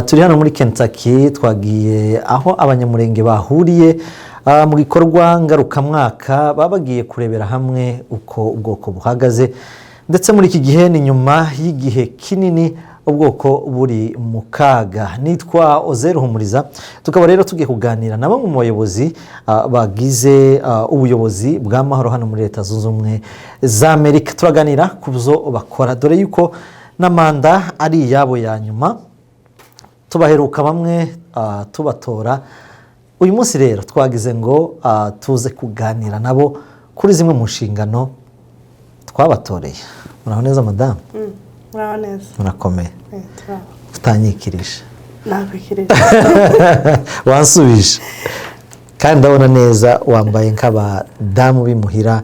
turi hano muri Kentucky twagiye aho abanyamurenge bahuriye mu gikorwa ngarukamwaka babagiye kurebera hamwe uko ubwoko buhagaze ndetse muri iki gihe ni nyuma y'igihe kinini ubwoko buri mu kaga. Nitwa Humuriza, tukaba rero tugiye kuganira na bamwe mu bayobozi bagize ubuyobozi bw'amahoro hano muri Leta Zunze Ubumwe za Amerika. Turaganira ku byo bakora dore yuko na manda ari iyabo ya nyuma, tubaheruka bamwe tubatora. Uyu munsi rero twagize ngo tuze kuganira nabo kuri zimwe mu nshingano twabatoreye. Muraho neza madamu? Muraho neza. Murakomeye? Utanyikirije? Nakwikirije. Wansubije kandi ndabona neza wambaye nk'abadamu bimuhira.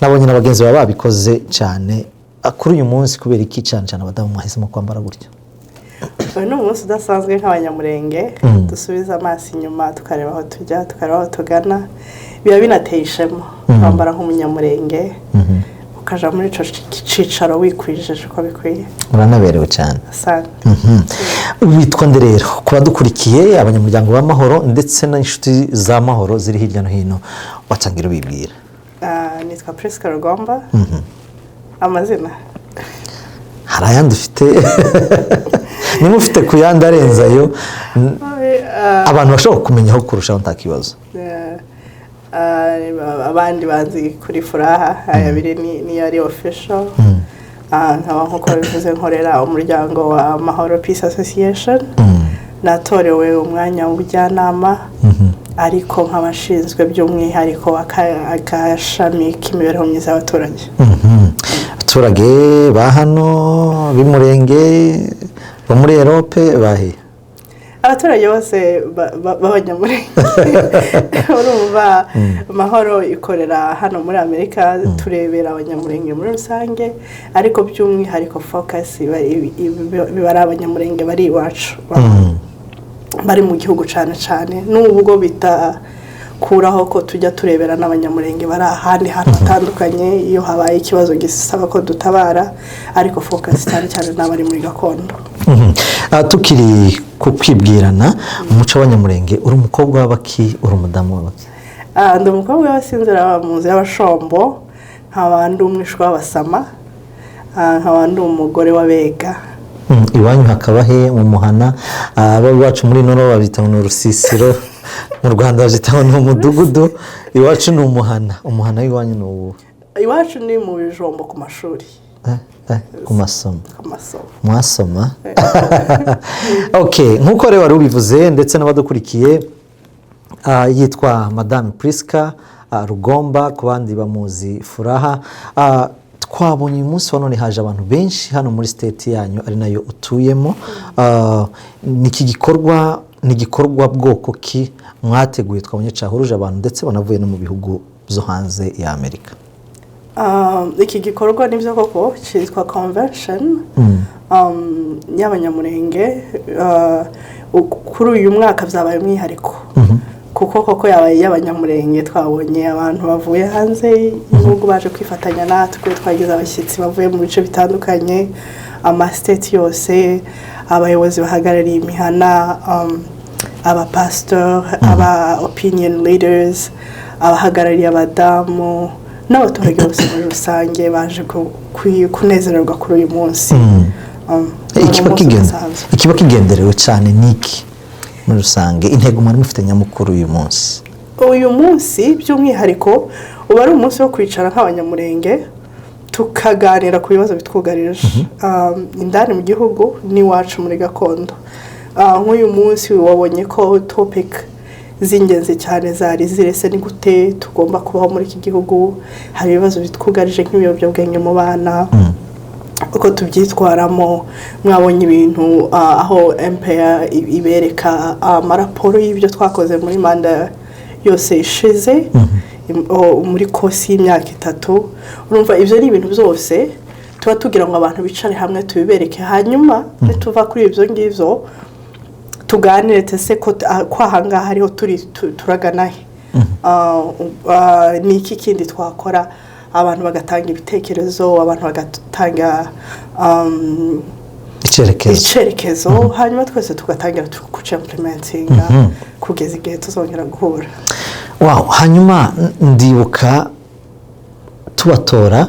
Nabonye n'abagenzi baba babikoze cyane. Kuri uyu munsi kubera iki cyane abadamu mwahisemo kwambara gutyo? Uyu ni umunsi udasanzwe nk'abanyamurenge, dusubiza amaso inyuma tukareba aho tujya, tukareba aho tugana. Biba binateye ishema kwambara nk'umunyamurenge, ukaja muri ico cicaro wikwijeje uko bikwiye. Uranaberewe cyane. Asante. Witwa nde rero ku badukurikiye abanyamuryango b'amahoro ndetse n'inshuti z'amahoro ziri hirya no hino, watangira ubibwira? Nitwa Tugomba. Amazina hari ayandi ufite? Niba ufite ku yandi arenzayo abantu bashobora kumenyaho kurushaho nta kibazo. Abandi banzi kuri Furaha, ayabiri ni ari official. Nkaba nkuko bivuze nkorera umuryango wa Mahoro Peace Association. Natorewe umwanya w'ubujyanama ariko nk'abashinzwe by'umwihariko akashami k'imibereho myiza y'abaturage. Abaturage ba hano b'Umurenge bo muri Europe bahe? Abaturage bose b'abanyamurenge. Urumva Mahoro ikorera hano muri Amerika, turebera abanyamurenge muri rusange ariko by'umwihariko focus bibara abanyamurenge bari iwacu bari mu gihugu cyane n'ubwo bitakuraho ko tujya turebera n'abanyamurenge bari ahandi hantu hatandukanye iyo habaye ikibazo gisaba ko dutabara, ariko focus cyane n'abari muri gakondo. Tukiri kukwibwirana umuco w'abanyamurenge, uri umukobwa w'abaki, uri umudamu w'abaki? Ndi umukobwa w'abasinzira muzi y'abashombo, nk'abandi umwishwa w'abasama, nk'abandi umugore w'abega. Iwanyu hakaba he mu muhana? Abo iwacu muri Noro babita mu rusisiro, mu Rwanda babita mu mudugudu, iwacu ni umuhana. Umuhana w'iwanyu ni ubu? Iwacu ni mu bijombo ku mashuri. Ku masomo. Mwasoma? Okay, nkuko rero wari ubivuze ndetse n'abadukurikiye, yitwa Madame Priska Rugomba, ku bandi bamuzi Furaha. Twabonye uyu munsi wa none haje abantu benshi hano muri state yanyu ari nayo utuyemo. Niki gikorwa bwoko ki mwateguye twabonye cyahuruje abantu ndetse banavuye no mu bihugu byo hanze ya Amerika? Iki gikorwa nibyo koko cyitwa convention y'abanyamurenge. Kuri uyu mwaka byabaye umwihariko kuko koko yabaye y'abanyamurenge. Twabonye abantu bavuye hanze y'igihugu baje kwifatanya natwe, twagize abashyitsi bavuye mu bice bitandukanye, amastate yose, abayobozi bahagarariye imihana, abapastor, aba opinion leaders, abahagarariye abadamu n'abaturage bose muri rusange baje kunezererwa kuri uyu munsi. Ikiba kigenderewe cyane niki muri rusange, intego mwari mufite nyamukuru uyu munsi? Uyu munsi by'umwihariko uba ari umunsi wo kwicara nk'abanyamurenge tukaganira ku bibazo bitwugarije indani mu gihugu n'iwacu muri gakondo. Nk'uyu munsi wabonye ko topic z'ingenzi cyane zari zirese ni gute tugomba kubaho muri iki gihugu. Hari ibibazo bitwugarije nk'ibiyobyabwenge mu bana, uko tubyitwaramo. Mwabonye ibintu aho MPR ibereka amaraporo y'ibyo twakoze muri manda yose ishize muri kosi y'imyaka 3. Urumva ibyo ni ibintu byose tuba tugira ngo abantu bicare hamwe tubibereke, hanyuma nituva kuri ibyo ngivyo tuganire tese ko kwahangaha hariho turaganahe, ni iki kindi twakora. Abantu bagatanga ibitekerezo, abantu bagatanga icerekezo hanyuma twese tugatangira kuca implementinga kugeza igihe tuzongera guhura. Wow, hanyuma ndibuka tubatora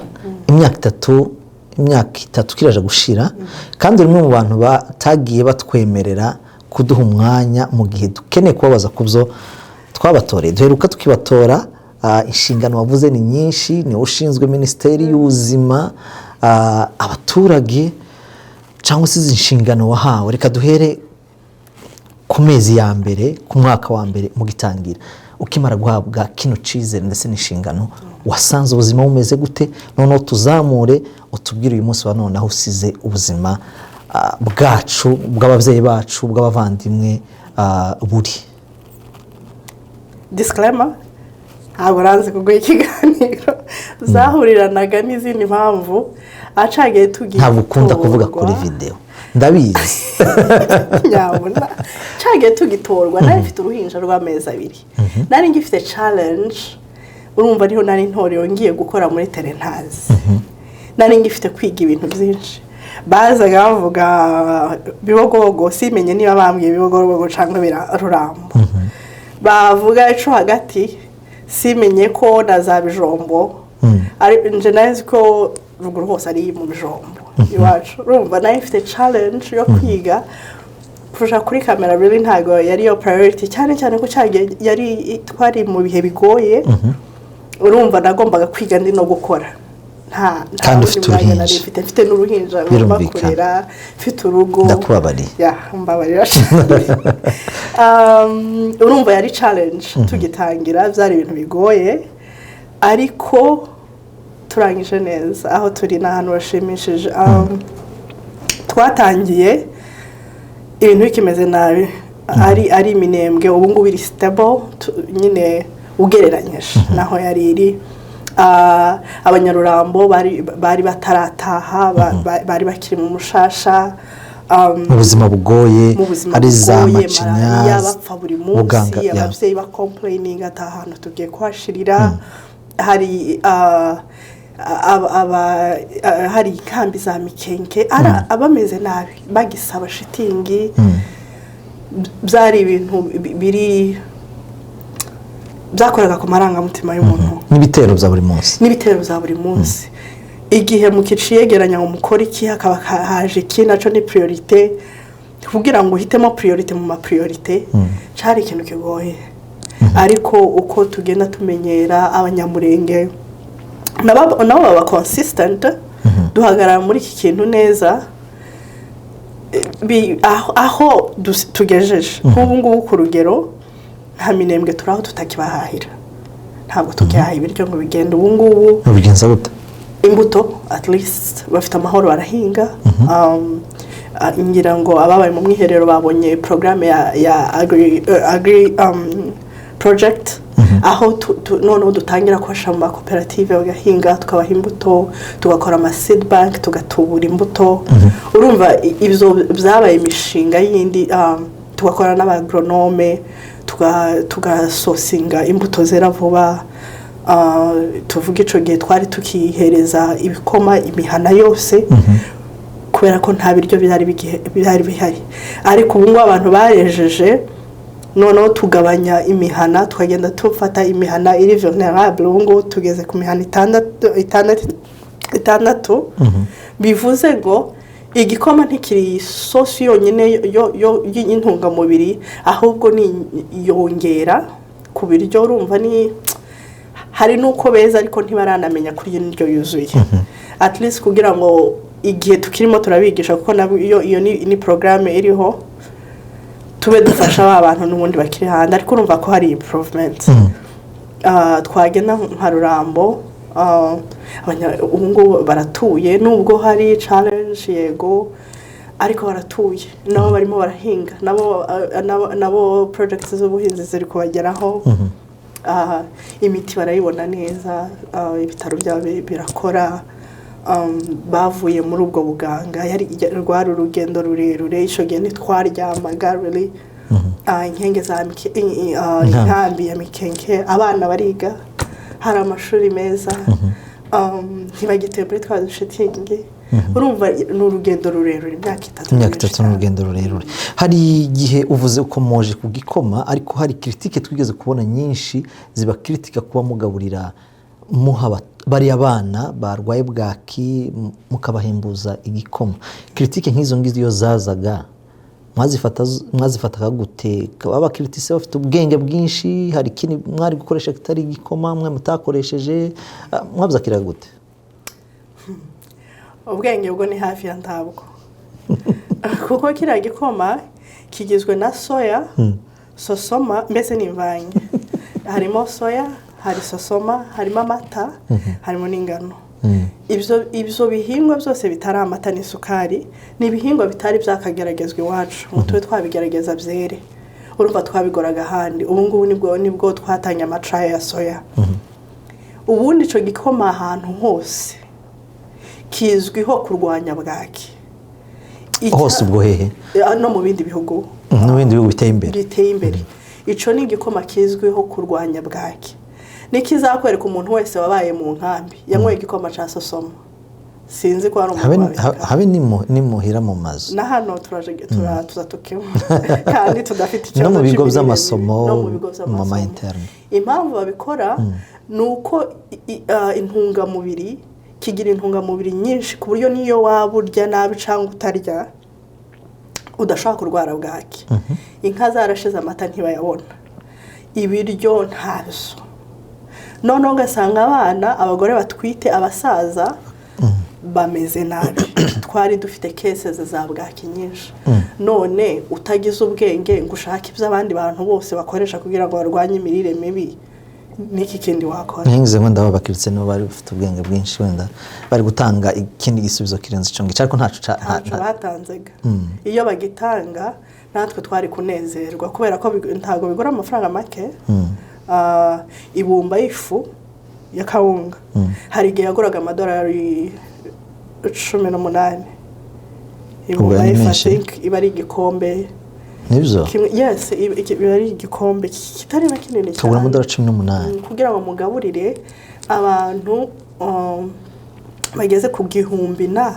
imyaka itatu kiraje gushira kandi rimwe mu bantu batagiye batwemerera kuduha umwanya mu gihe dukeneye kubabaza kubyo twabatoreye. Duheruka tukibatora, inshingano wavuze ni nyinshi, ni ushinzwe Minisiteri y'Ubuzima, abaturage cyangwa se izi nshingano wahawe. Reka duhere ku mezi ya mbere, ku mwaka wa mbere mu gitangira, ukimara guhabwa kino cyizere ndetse n'inshingano, wasanze ubuzima bumeze gute? Noneho tuzamure utubwire uyu munsi wa none aho usize ubuzima bwacu, bw'ababyeyi bacu, bw'abavandimwe buri. Disclaimer, ntabwo ranze kuguha ikiganiro zahuriranaga n'izindi mpamvu acagiye tugiye. Ntabwo ukunda kuvuga kuri video, ndabizi. Nyabona cagiye tugitorwa nari mfite uruhinja rw'amezi 2. Nari ngifite challenge, urumva niho nari ntorewe ngiye gukora muri Terentazi. Nari ngifite kwiga ibintu byinshi. Bazaga bavuga bibogogo, simenye niba bambwiye bibogogo cyangwa birarurambo. Bavuga ico hagati, simenye ko nazabijombo. Ari nje nazi ko ruguru hose ari mu bijombo iwacu. Urumva nari mfite challenge yo kwiga kurusha kuri kamera. Really ntago yari yo priority cyane ko cyage yari twari mu bihe bigoye. Urumva nagombaga kwiga ndi no gukora. Kandi ufite uruhinja. Mfite n'uruhinja bakurera, mfite urugo. Ndakubabariye. Mbabarira. Urumva yari challenge tugitangira, byari ibintu bigoye ariko turangije neza. Aho turi n'ahantu bashimishije. Twatangiye ibintu bikimeze nabi, ari iminembwe. Ubu ngubu iri stable nyine ugereranyije naho yari iri. Abanyarurambo bari batarataha, bari bakiri mu mushasha, mu buzima bugoye, ari za macinya, bapfa buri munsi, ababyeyi ba complaining ati ahantu tugiye kuhashirira. Hari hari inkambi za mikenke, abameze nabi bagisaba shitingi. Byari ibintu biri byakoraga ku marangamutima y'umuntu. N'ibitero bya buri munsi. Igihe mukiciye geranya umukora iki, hakaba haje iki, naco ni priorite. Kugira ngo uhitemo priorite mu ma priorite cyari ikintu kigoye. Ariko uko tugenda tumenyera abanyamurenge nabo baba consistent, duhagarara muri iki kintu neza. Aho tugejeje nk'ubu ngubu ku rugero, nta minembwe turaho tutakibahahira. Ntabwo tukihaha ibiryo ngo bigende. Ubu ngubu bigenza gute? Imbuto at least bafite amahoro barahinga. Ngira ngo ababaye mu mwiherero babonye programme ya agri project, aho noneho dutangira kubasha mu makoperative bagahinga, tukabaha imbuto, tugakora ama seed bank, tugatubura imbuto. Urumva ibyo byabaye imishinga yindi. Tugakora n'abagronome, tugasosinga imbuto zera vuba. Tuvuga ico gihe twari tukihereza ibikoma imihana yose, kubera ko nta biryo byari bihari. Ariko ubu ngo abantu barejeje, noneho tugabanya imihana, tukagenda tufata imihana iri vulnerable. Ubu ngo tugeze ku mihana 6. Bivuze ngo igikoma ntikiri sosi yonyine y'intungamubiri, ahubwo ni yongera ku biryo. Urumva ni hari nuko beza ariko ntibaranamenya kuri indyo yuzuye. At least kugira ngo igihe tukirimo turabigisha, kuko iyo ni programme iriho, tube dufasha abantu n'ubundi bakiri handi. Ariko urumva ko hari improvement. Twagenda nka Rurambo, ubu ngubu baratuye, nubwo hari challenge yego, ariko baratuye nabo barimo barahinga. Nabo projects z'ubuhinzi ziri kubageraho. Imiti barayibona neza, ibitaro byabo birakora. Bavuye muri ubwo buganga, rwari urugendo rurerure. Ico gihe ntitwaryamaga really. Inkenge za inkambi ya mikenke, abana bariga, hari amashuri meza. ntibagitembere twa dushitingi urumva ni urugendo rurerure imyaka 3 ni urugendo rurerure. Hari igihe uvuze ukomoje ku gikoma ariko hari kiritike twigeze kubona nyinshi ziba kiritika kuba mugaburira muha bari abana barwaye bwaki mukabahembuza igikoma. Kiritike nk'izo ngizo iyo zazaga mwazifataga gute? Abakiritise bafite ubwenge bwinshi, hari ikindi mwari gukoresha kitari igikoma mwe mutakoresheje, mwabzakira gute? Ubwenge bwo ni hafi ya ntabwo kuko kiriya gikoma kigizwe na soya, sosoma, mbese n'imvange. Harimo soya, hari sosoma, harimo amata, harimo n'ingano. Ibyo bihingwa byose bitari amata n'isukari ni ibihingwa bitari byakageragezwa iwacu ngo tube twabigerageza byere. Urumva twabigoraga ahandi. Ubu ngubu nibwo twatanye amacayi ya soya. Ubundi icyo gikoma ahantu hose kizwiho kurwanya bwaki. Hose ubwo hehe? No mu bindi bihugu. No bindi bihugu biteye imbere. Ico ni igikoma kizwiho kurwanya bwaki. Nikizakwereka umuntu wese wabaye mu nkambi yanyweye igikoma ca sosoma. Sinzi ko ari umuntu habe nimuhira mu mazu. Na hano tuzatukiwe kandi tudafite ikibazo. No mu bigo by'amasomo mu ma interne. Impamvu babikora nuko intungamubiri kigira intungamubiri nyinshi ku buryo niyo waburya nabi cyangwa utarya udashaka kurwara bwaki. Inka zarashize amata ntibayabona, ibiryo ntazo. None ugasanga abana, abagore batwite, abasaza bameze nabi. Twari dufite cases za bwaki nyinshi. None utagize ubwenge ngo ushake ibyo abandi bantu bose bakoresha kugira ngo barwanye imirire mibi, niki kindi wakora? Ngize ngo ndaba bakiritse no bari bafite ubwenge bwinshi wenda bari gutanga ikindi gisubizo kirenze ico ngicyo ariko ntaco batanzega. Iyo bagitanga natwe twari kunezerwa kubera ko ntago bigura amafaranga make. Ibumba ifu ya kawunga hari igihe yaguraga $18. Ibumba ifu iba ari igikombe. Nibyo? Yes, iba ari igikombe kitari na kinini cyane. Kagura $18 kugira ngo mugaburire abantu bageze ku gihumbi na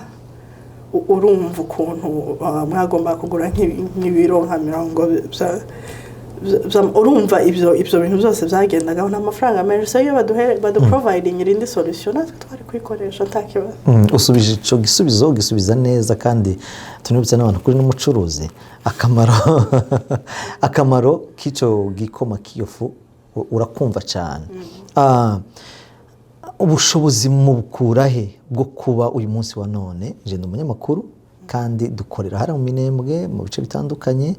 urumva ukuntu mwagomba kugura nk'ibiro nka 40 urumva ibyo bintu byose byagendaga n'amafaranga menshi. So iyo baduproviding irindi solution natwe twari kwikoresha ntakibazo. Usubije ico gisubizo gisubiza neza kandi tunibutse n'abantu kuri n'umucuruzi akamaro k'ico gikoma kiyofu urakumva cyane. Ubushobozi mu bukurahe bwo kuba uyu munsi wa none je umunyamakuru kandi dukorera hari mu Minembwe mu bice bitandukanye.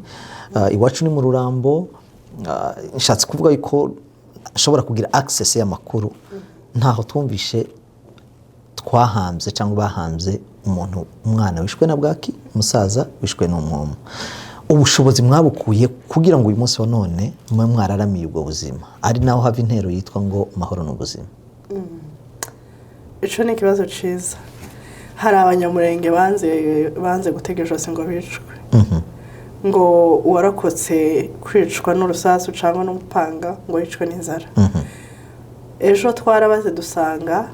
Iwacu ni mu Rurambo. Nshatse kuvuga yuko ashobora kugira access y'amakuru ntaho twumvishe twahambye cyangwa bahambye umuntu, umwana wishwe na bwaki, umusaza wishwe n'umwomo. Ubushobozi mwabukuye kugira ngo uyu munsi wa none mwe mwararamiye ubwo buzima ari naho hava intero yitwa ngo mahoro n'ubuzima. Ico ni kibazo ciza. Hari abanyamurenge banze gutegereje ngo bicwe. Ngo uwarakotse kwicwa n'urusasu cyangwa n'umupanga ngo yicwe n'inzara. Ejo twarabaze dusanga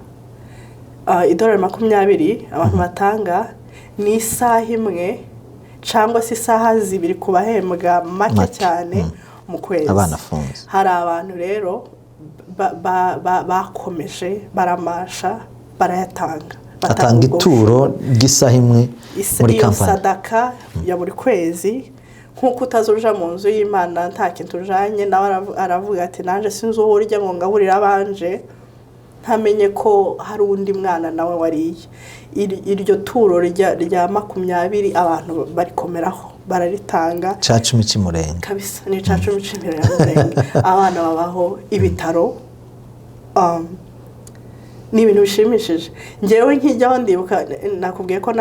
$20 abantu batanga ni isaha imwe cyangwa se isaha 2 kubahembwa make cyane mu kwezi. Abanafunze. Hari abantu rero bakomeje baramasha barayatanga. Atanga ituro ry'isaha imwe muri kampani. Sadaka ya buri kwezi nkuko utazuja mu nzu y'Imana nta kintu ujanye nawe aravuga ati nanje sinzi uwo urya ngo ngaburira abanje ntamenye ko hari undi mwana nawe wariye. Iryo turo rya 20 abantu barikomeraho bararitanga. Ca 10 cy'umurenge. Kabisa ni ca 10 cy'umurenge. Abana babaho ibitaro. Ni ibintu bishimishije. Ngewe nkijyaho ndibuka nakubwiye ko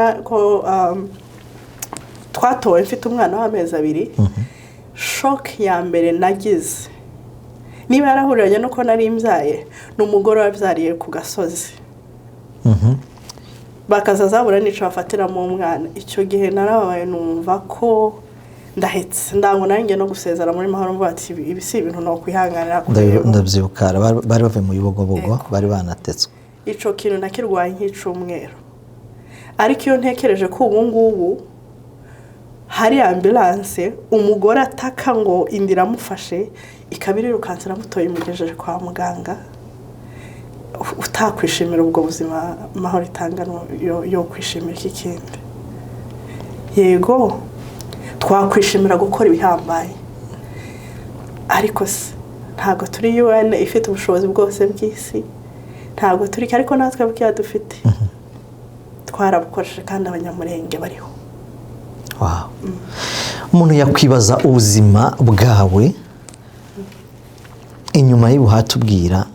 twatowe mfite umwana w'amezi 2. Shock ya mbere nagize niba yarahuriranye nuko nari mbyaye n'umugore wabyariye ku gasozi. Bakazazabura nico bafatira mu mwana. Icyo gihe narabaye numva ko ndahetse ndango nanjye no gusezera muri mahoro mvuga ati ibi si ibintu no kwihanganira. Ndavyibuka bari bave mu Yubogobogo bari banatetswe. ico kintu nakirwaye nk'icumweru ariko iyo ntekereje ko ubu ngubu hari ambulance umugore ataka ngo indira mufashe ikabiri rukansira mutoye imugejeje kwa muganga utakwishimira ubwo buzima mahoro itangano yo kwishimira iki kindi yego twakwishimira gukora ibihambaye ariko ntago turi UN ifite ubushobozi bwose bw'isi ntago turi ariko natwe bwya dufite twarabukoresheje kandi abanyamurenge bariho. Wow. Umuntu yakwibaza ubuzima bwawe inyuma y'ubuhatubwira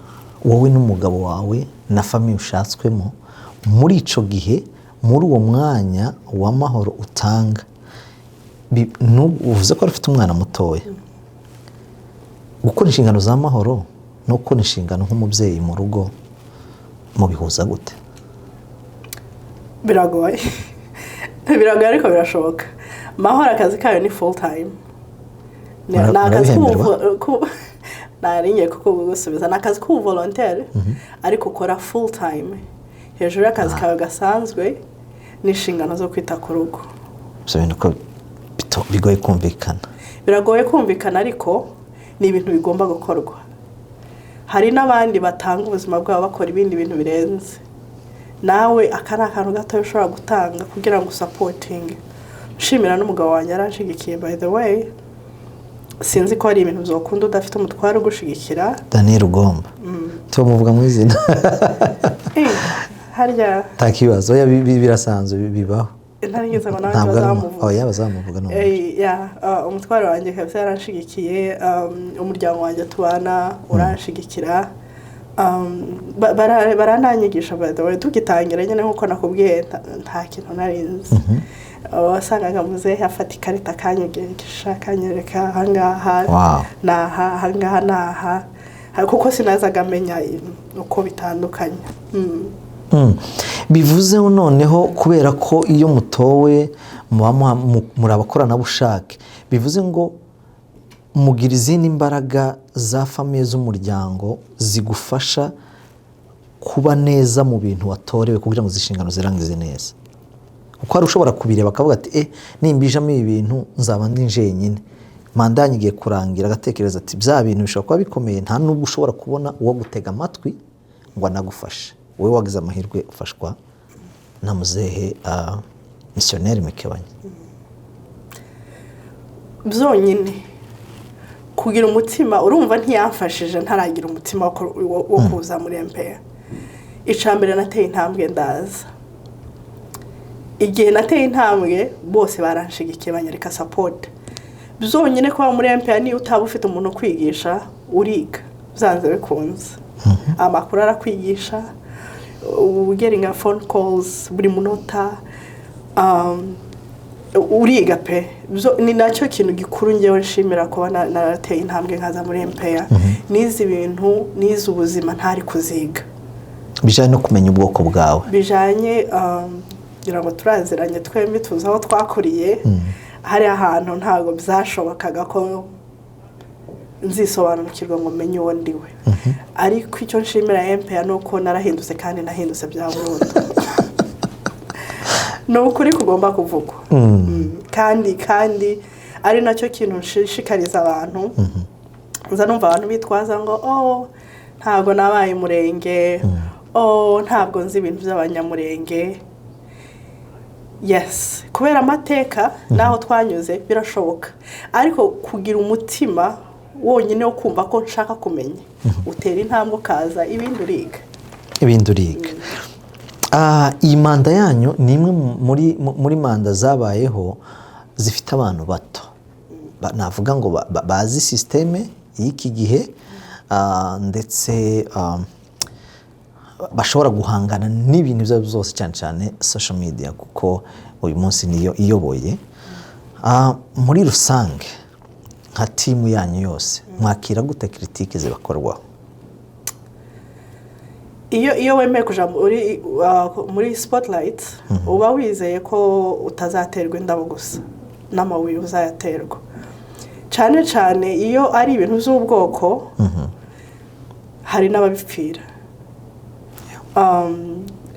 wowe n'umugabo wawe na famille ushatswemo muri ico gihe muri uwo mwanya w'amahoro utanga uvuze ko ufite umwana mutoya gukora inshingano z'amahoro no gukora inshingano nk'umubyeyi mu rugo mu bihuza gute? Biragoye ariko birashoboka. Mahoro akazi kayo ni full time. Nakazi narinye kuko gusubiza nakazi ku volontaire ariko ukora full time hejuru y'akazi kawe gasanzwe n'inshingano zo kwita ku rugo. So bintu bigoye kumvikana. Biragoye kumvikana ariko ni ibintu bigomba gukorwa. Hari n'abandi batanga ubuzima bwabo bakora ibindi bintu birenze. Nawe akana akantu gato ushobora gutanga kugira ngo supporting. Nshimira n'umugabo wanjye aranshigikiye by the way. Sinzi ko ari ibintu uzokunda udafite umutwaro gushigikira. Tugomba. Tumuvuga mu izina. Harya takibazo birasanzwe bibaho. Ntarigeze ngo nawe bazamuvuga. Bazamuvuga no. Umutwaro wanjye kabisa yaranshigikiye, umuryango wanjye tubana uranshigikira. Barananyigisha by the way tugitangira nyine nkuko nakubwiye nta kintu narinzi. Wasangaga muzehe afata ikarita akanyugisha akanyereka ahangaha naha kuko sinazaga amenya uko bitandukanye. Bivuze noneho kubera ko iyo mutowe muri abakoranabushake bivuze ngo mugira izindi imbaraga za famille z'umuryango zigufasha kuba neza mu bintu watorewe kugira ngo zishingano zirangize neza. Uko ari ushobora kubireba akavuga ati nimbijamo ibi bintu nzaba ndi njenyine manda nyigiye kurangira agatekereza ati bya bintu bishobora kuba bikomeye nta nubwo ushobora kubona uwo gutega amatwi ngo anagufashe. Wowe wagize amahirwe ufashwa na muzehe missionnaire Mukebanya. Byonyine kugira umutima urumva ntiyamfashije ntaragira umutima wo kuza muri MPR. Icambere nateye intambwe ndaza. Igihe nateye intambwe bose baranshigikiye banyereka support. Byonyine ko muri MPR ni utaba ufite umuntu kwigisha uriga byanze bikunze. Amakuru arakwigisha getting a phone calls buri munota uriga pe. Ni nacyo kintu gikuru ngewe nshimira kuba narateye intambwe nkaza muri MPR. Nizi ibintu nizi ubuzima ntari kuziga bijanye no kumenya ubwoko bwawe bijanye ngira ngo turaziranye twembi tuzi aho twakuriye. Hari ahantu ntago byashobokaga ko nzisobanukirwa ngo menye uwo ndiwe. Ariko icyo nshimira MPR nuko narahindutse kandi nahindutse bya burundu. No kuri kugomba kuvugwa. Kandi ari nacyo kintu nshishikariza abantu. Nza numva abantu bitwaza ngo ntago nabaye murenge. Ntabwo nzi ibintu by'abanyamurenge. Yes, kubera amateka naho twanyuze birashoboka. Ariko kugira umutima wonyine wo kumva ko nshaka kumenya utera intambwe kaza ibindi uriga. Iyi manda yanyu ni imwe muri manda zabayeho zifite abantu bato. Navuga ngo bazi systeme y'iki gihe ndetse bashobora guhangana n'ibintu byabo byose cyane cyane social media kuko uyu munsi niyo iyoboye. Muri rusange nka timu yanyu yose mwakira gute critique zibakorwaho? Iyo wemeye kuja muri spotlight uba wizeye ko utazaterwa indabo gusa n'amabuye uzayaterwa. Cyane iyo ari ibintu by'ubwoko hari n'ababipfira.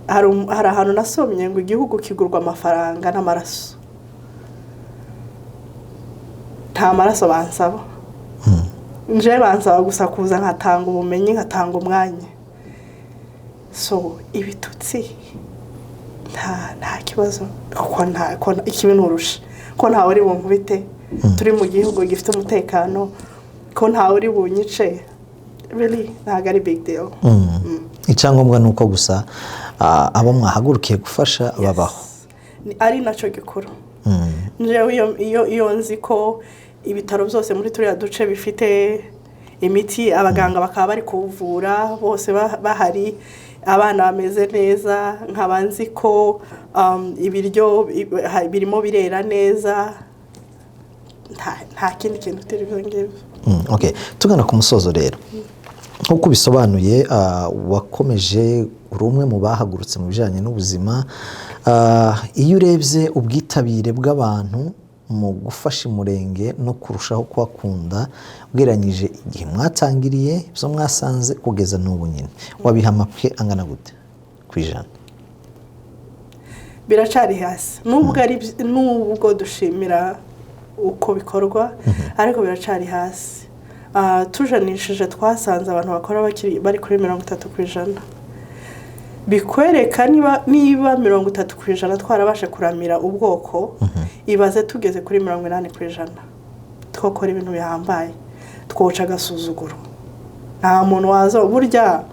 hari ahantu nasomye ngo igihugu kigurwa amafaranga n'amaraso, nta maraso bansaba, nje bansaba gusa kuza nkatanga ubumenyi nkatanga umwanya. So ibitutsi nta kibazo ko ikibi nurusha, ko ntawe uri bunkubite, turi mu gihugu gifite umutekano, ko ntawe uri bunyice, really ntabwo ari big deal. icyangombwa ni uko gusa abo mwahagurukiye gufasha babaho, ari nacyo gikuru. Njewe iyo nzi ko ibitaro byose muri turiya duce bifite imiti, abaganga bakaba bari kuvura bose bahari, abana bameze neza, nkaba nzi ko ibiryo birimo birera neza, nta kindi kintu utari ibyo ngibyo. Okay, tugana ku musozo rero, nk'uko ubisobanuye wakomeje uri umwe mu bahagurutse mu bijyanye n'ubuzima. Iyo urebye ubwitabire bw'abantu mu gufasha umurenge no kurushaho kuhakunda ugereranyije igihe mwatangiriye ibyo mwasanze kugeza n'ubu nyine, wabiha amapwe angana gute ku ijana? Biracari hasi nubwo dushimira uko bikorwa, ariko biracari hasi. Tujanishije twasanze abantu bakora bari kuri 30%. Bikwereka niba 30% twarabashe kuramira ubwoko, ibaze tugeze kuri 80%. Twokora ibintu bihambaye, twoca agasuzuguro. Nta muntu waza burya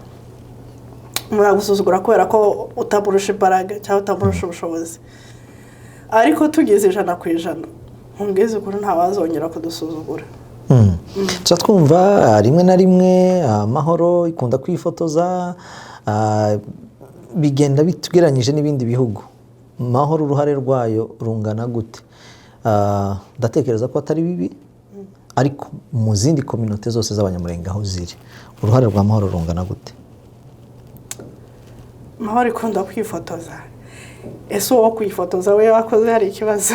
muragusuzugura kubera ko utamurusha imbaraga cyangwa utamurusha ubushobozi, ariko tugeze 100%, nkubwize ukuri nta wazongera kudusuzugura. Twumva rimwe na rimwe amahoro ikunda kwifotoza, bigenda bitugeranyije n'ibindi bihugu. Mahoro uruhare rwayo rungana gute? Ndatekereza ko atari bibi, ariko mu zindi community zose z'abanyamurenge aho ziri, uruhare rwa mahoro rungana gute? Mahoro ikunda kwifotoza. Ese uwo kwifotoza we wakoze hari ikibazo?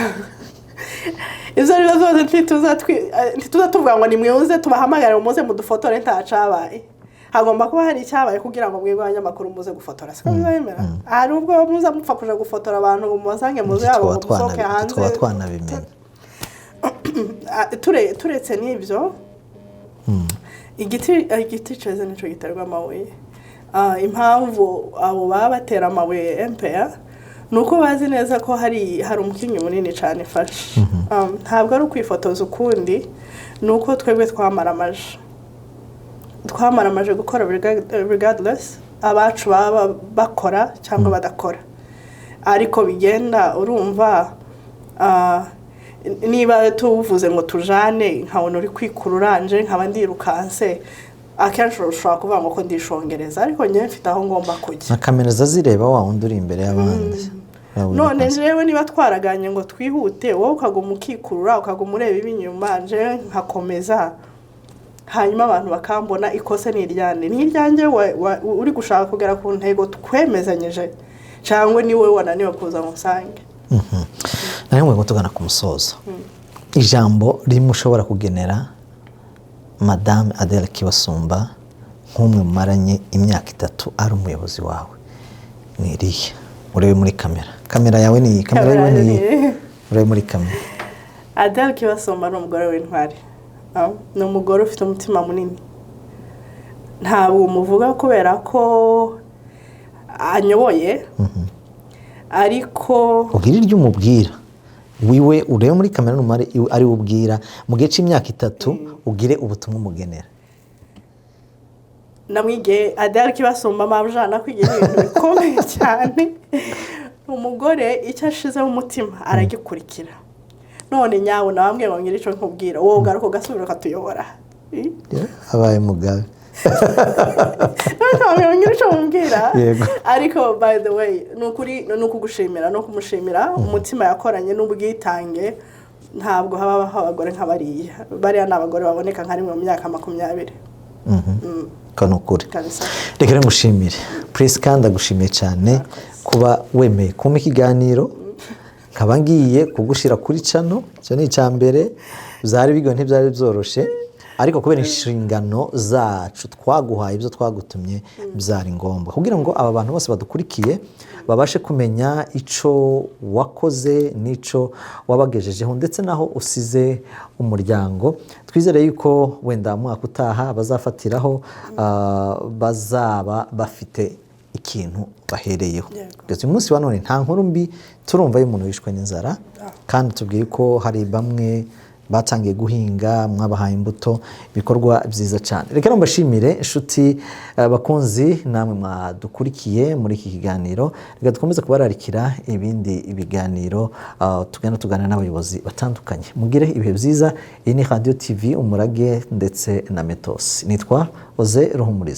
Izo rero zose ntituza tuvuga ngo nimweuze tubahamagare umuze mudufotore ntacabaye. Hagomba kuba hari icyabaye kugira ngo mwebwe abanyamakuru muze gufotora. Siko bizemera. Ari ubwo muza mupfa kuja gufotora abantu ngo muzange muze yabo musoke hanze. Twa twanabimenya. Turetse n'ibyo, igiti ceze nico giterwa amabuye. Impamvu abo baba batera amabuye MPA nuko bazi neza ko hari umukinyi munini cyane fashe. Ntabwo ari ukwifotoza ukundi, nuko twebwe twamaramaje gukora regardless abacu baba bakora cyangwa badakora. Ariko bigenda urumva, niba tuvuze ngo tujane nkabona uri kwikururanje nkaba ndirukanse, akenshi ushobora kuvuga ngo ko ndishongereza, ariko njye mfite aho ngomba kujya. Na kamera zazireba wa wundi uri imbere y'abandi. None njewe niba twaraganye ngo twihute, wowe ukaguma ukikurura ukaguma ureba ibinyuma, nje nkakomeza, hanyuma abantu bakambona ikose n'iryanjye uri gushaka kugera ku ntego twemezanyije, cyangwa ni wowe wananiwe kuza ngo usange. Nawe ngo tugana ku musozo, ijambo rimwe ushobora kugenera Madame Adele Kibasumba nk'umwe mumaranye imyaka 3 ari umuyobozi wawe, ni irihe? Urebe muri kamera yawe, ni kamera yawe, ni urebe muri kamera. Adele Kibasumba ni umugore w'intwari, ni umugore ufite umutima munini. Ntabwo umuvuga kubera ko anyoboye, ariko ubwira iryo umubwira wiwe, urebe muri kamera numare ari ubwira mu gihe cy'imyaka 3 ugire ubutumwa umugenera. Namwige Adele Kibasumba mabujana kwigira ibintu bikomeye cyane. Umugore icyo ashize mu mutima aragikurikira. None nyawo nabamwe bamwira ico nkubwira, wowe ugaruka gasubira katuyobora. Abaye mugabe. Ntabwo cyo mumbwira, ariko by the way nuko gushimira no kumushimira umutima yakoranye n'ubwitange. Ntabwo haba abagore nk'abariya, bariya n'abagore baboneka nka rimwe mu myaka 20. Kanukuri. Reka ngushimire. Please kandi agushimiye cyane kuba wemeye kuma ikiganiro, kabangiye kugushira kuri channel. Cyo ni cyambere, byari bigo ntibyari byoroshe, ariko kubera inshingano zacu twaguhaye ibyo twagutumye byari ngombwa kugira ngo aba bantu bose badukurikiye babashe kumenya icyo wakoze n'icyo wabagejejeho ndetse naho usize umuryango. Twizere yuko wenda mwaka utaha bazafatiraho bazaba bafite ikintu bahereyeho. Ndetse uyu munsi wa none nta nkuru mbi turumva y'umuntu wishwe n'inzara, kandi tubwiye ko hari bamwe batangiye guhinga, mwabahaye imbuto, ibikorwa byiza cyane. Reka mbashimire inshuti bakunzi namwe mwadukurikiye muri iki kiganiro. Reka dukomeze kubararikira ibindi biganiro tugenda tuganira n'abayobozi batandukanye. Mugire ibihe byiza. Iyi ni Radio TV Umurage ndetse na Metos. Nitwa Oze Ruhumuriza.